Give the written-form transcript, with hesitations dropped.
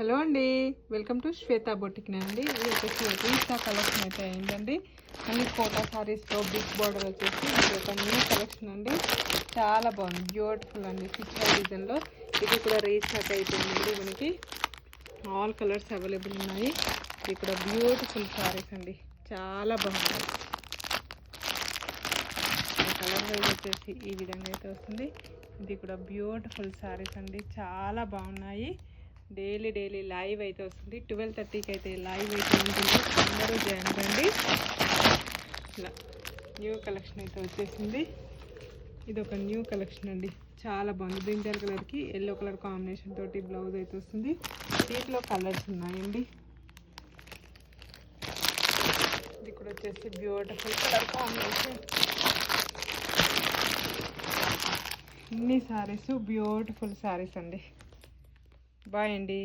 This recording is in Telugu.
హలో అండి, వెల్కమ్ టు శ్వేత బొటిక్ అండి. ఇది వచ్చేసి రీసా కలెక్షన్ అయితే అయిందండి. అన్ని కోటా సారీస్తో బిగ్ బార్డర్ వచ్చేసి ఇది ఒక న్యూ కలెక్షన్ అండి. చాలా బాగుంది, బ్యూటిఫుల్ అండి. సిక్స్ డిజైన్లో ఇది కూడా రీస్టాక్ అయిపోయిందండి. మనకి ఆల్ కలర్స్ అవైలబుల్ ఉన్నాయి. ఇది కూడా బ్యూటిఫుల్ సారీస్ అండి, చాలా బాగుంది. కలర్ వైజ్ వచ్చేసి ఈ విధంగా అయితే వస్తుంది. ఇది కూడా బ్యూటిఫుల్ సారీస్ అండి, చాలా బాగున్నాయి. డైలీ లైవ్ అయితే వస్తుంది. 12:30కి అయితే లైవ్ అయితే ఉంటుంది. అందరూ జాయిన్ రండి. ఇలా న్యూ కలెక్షన్ అయితే వచ్చేసింది. ఇది ఒక న్యూ కలెక్షన్ అండి, చాలా బాగుంది. బ్రింజల్ కలర్కి ఎల్లో కలర్ కాంబినేషన్ తోటి బ్లౌజ్ అయితే వస్తుంది. దీంట్లో కలర్స్ ఉన్నాయండి. ఇది కూడా వచ్చేసి బ్యూటిఫుల్ కలర్ కాంబినేషన్. ఇన్ని సారీస్ బ్యూటిఫుల్ సారీస్ అండి. బాయ్ అండి.